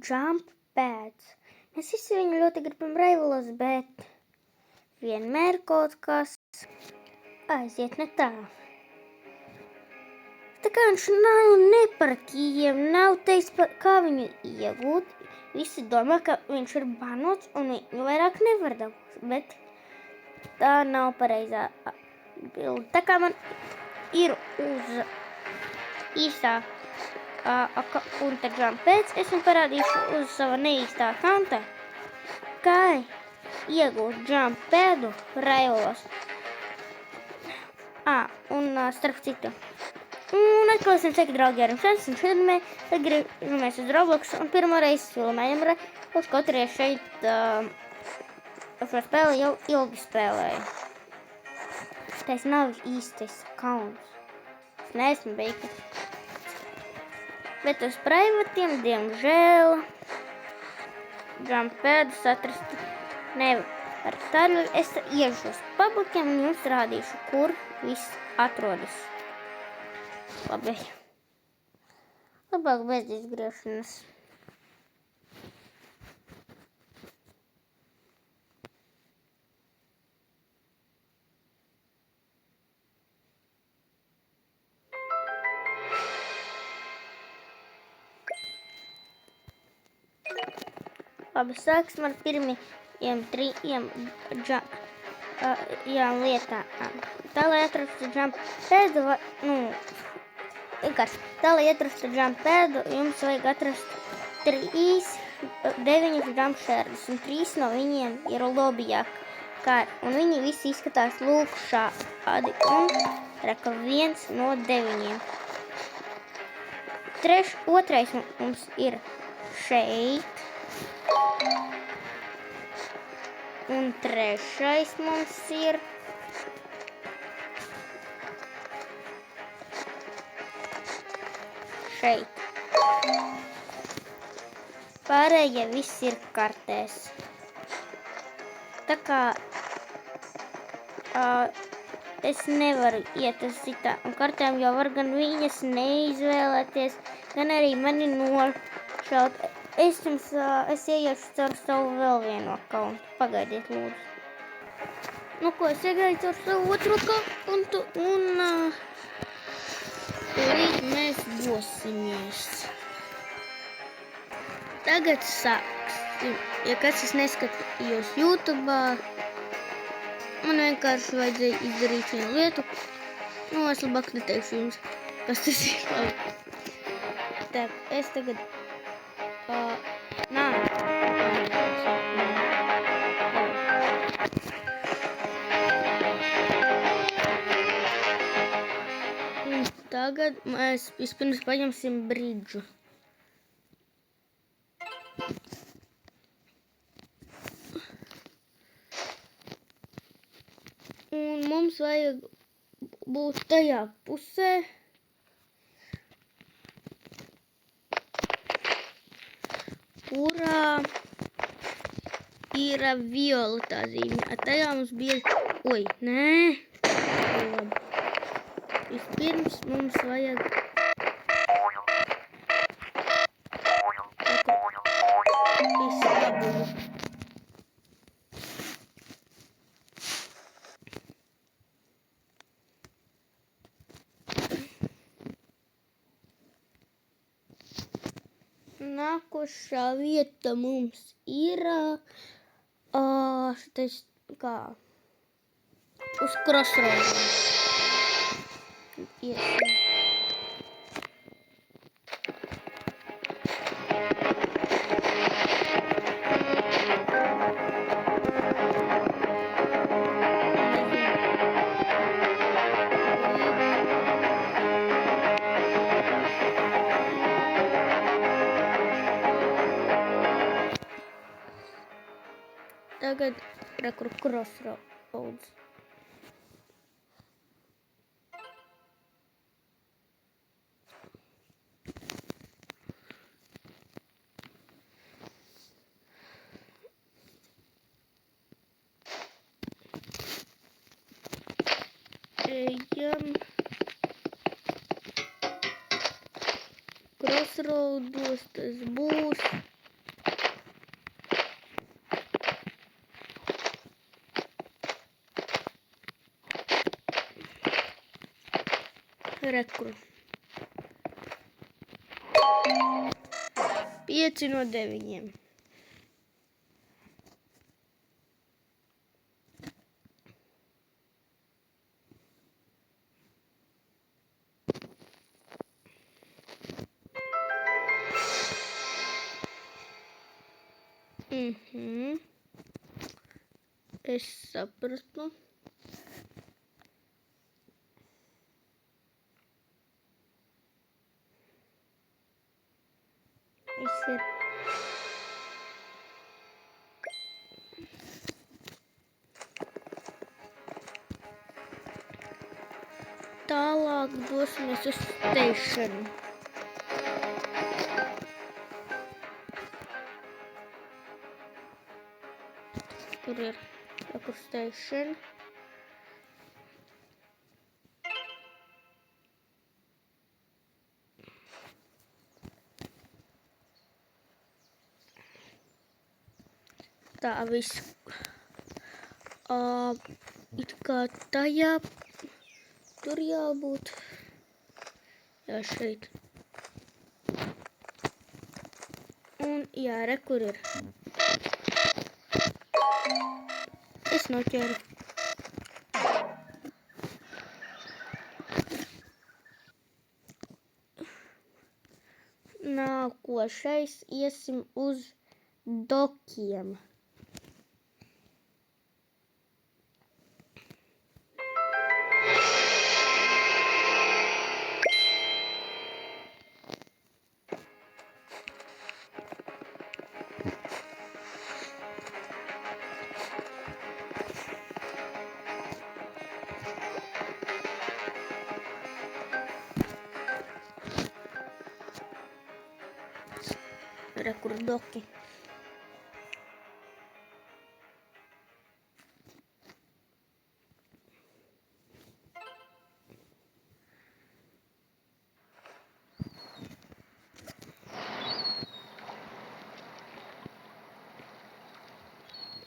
jump pads. Mēs visi viņu ļoti gribam raivolos, bet vienmēr kaut kas aiziet ne tā. Tā kā viņš nav ne par kījiem, nav teiks, kā viņu iegūt. Visi domā, ka viņš ir banots un viņu vairāk nevar dabūt, bet tā nav pareizā bilde. Tā kā man ir uz īstā akaunta jump pads, es viņu parādīšu uz sava neīstā akanta, kā iegūt jump padu raivolos. Un starp citu. Un atkal esam cik draugi ar jums un šodien tad griežamies uz Roblox un pirmo reizi filmējam Roblox, kaut arī šeit šo spēli jau ilgi spēlēju. Tas nav īstais akauns. Es neesmu beigts. Bet uz privatiem, diemžēl, jump padus atrast nevar. Tādēļ es iešu uz publikiem un jums rādīšu, kur viss atrodas. Labi. Labāk bez izgriešanas. Labi, sāksim ar pirmajiem trījiem lietām. Tā, lai atrastu jump padu, tā, lai atrastu jump padu, jums vajag atrast 9 jump shardus, un 3 no viņiem ir lobbyjā. Un viņi visi izskatās lūk šādi, un reka 1 no 9. Otrais mums ir šeit. Un trešais mums ir šeit. Pārējie viss ir kartēs. Tā kā es nevaru iet uz citām kartēm, jo var gan viņas neizvēlēties, gan arī mani nošaut. Es ieiešu caur savu vēl vienu akauntu. Pagaidiet, lūdzu. Nu ko, es iegāju caur savu otru akauntu un rīt mēs dosimies. Tagad sāksim. Ja kas es neskatījos YouTube'ā, man vienkārši vajadzēja izdarīt vienu lietu. Es labāk neteikšu jums, kas tas ir. Tā, es tagad Tagad mēs vispirms paņemsim bridžu. Un mums vajag būt tajā pusē. Kurā ir violetā zīme. Tajā mums bija... Vispirms mums vajag... izdabumu. Nākošā vieta mums ir uz crossroads. Tagad rekur crossroads. Ejam crossroados, tas būs Rekur. 5 no 9. Es sapratu. Viss ir. Tālāk dosimies uz steišanu. Kur ir Rekur station. Tā viss. It kā tajā tur jābūt. Jā, šeit. Un jā, Rekur ir. Es noķeru. Nākošais iesim uz dokiem. Rekur doki.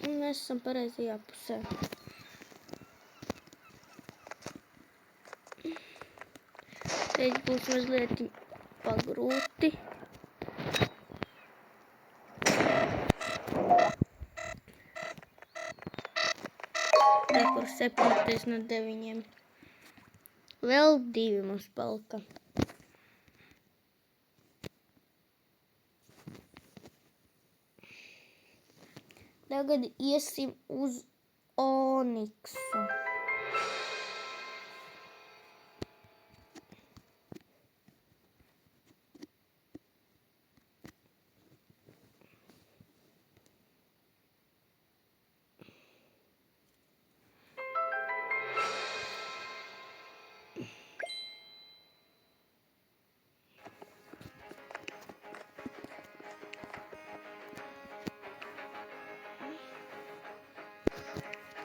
Un mēs esam pareizajā pusē. Šeit būs mazliet pagrūti. Rekur 7 no 9. Vēl 2 mums palika. Tagad iesim uz Oniksu.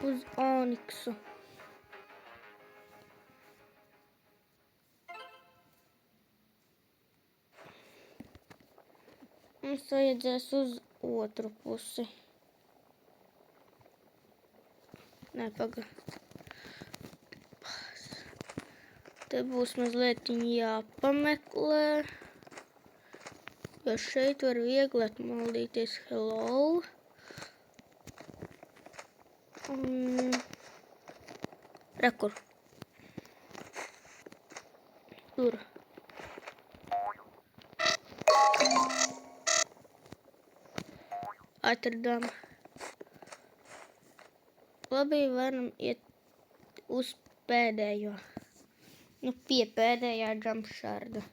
Uz Oniksu. Mums vajadzēs uz otru pusi. Nē, paga. Te būs mazliet jāpameklē. Jo šeit var viegli atmaldīties. Hello. Rekur. Tur. Atradām. Labi, varam iet uz pēdējo. Nu, pie pēdējā jumpsharda.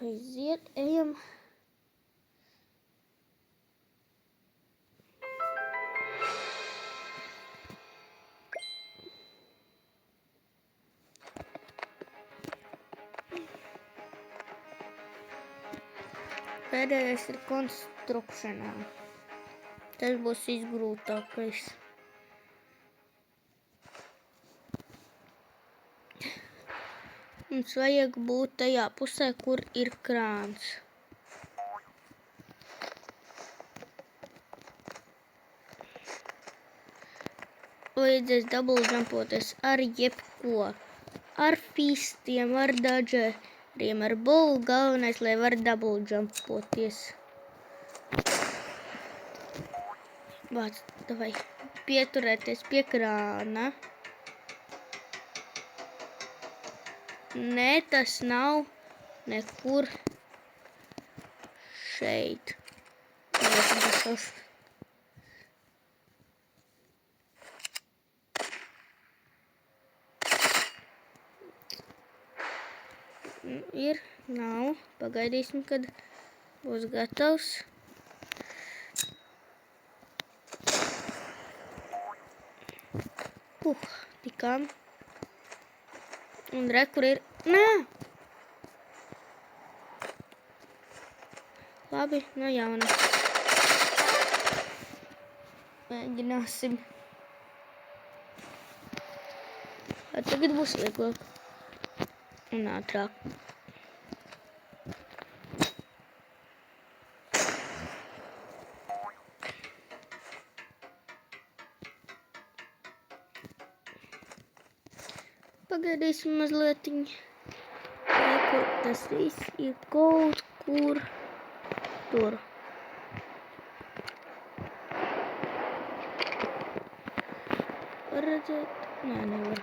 Aiziet, ejam. Pēdējais ir konstrukšanā. Tas būs visgrūtākais. Mums vajag būt tajā pusē, kur ir krāns. vajadzēs double jumpoties ar jebko. Ar fistiem, ar dodgeriem, ar bullu. Galvenais, lai var double jumpoties. Vāc, davai. Pieturēties pie krāna. Nē, tas nav nekur šeit. Ir, nav. Pagaidīsim, kad būs gatavs. Tikām. Un re, kur ir? Nē! Labi, no jauna. Mēģināsim. Tagad būs vieglāk. Un ātrāk. Pagaidīsim mazlietiņ. Tas viss ir kaut kur tur. Var redzēt? Nē, nevar.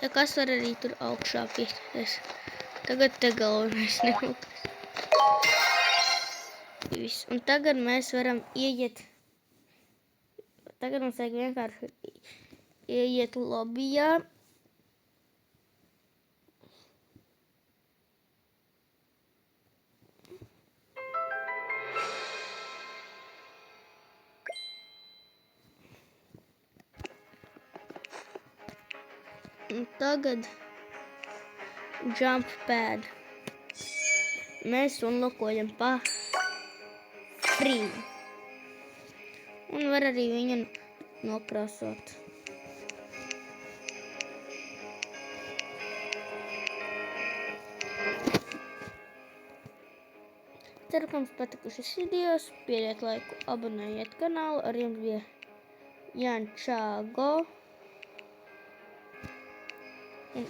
Ja kas var arī tur augšā piesties. Tagad te galvenais nemukas. Viss. Un tagad mēs varam ieiet. Tagad mums vajag vienkārši ieiet lobbyjā. Un tagad jump pad. Mēs unlokojam pa free. Un var arī viņu nokrāsot. Ceru, ka jums patikuši šis videos. Piediet laiku, abonējiet kanālu. Ar jums bija Jančāgo. Un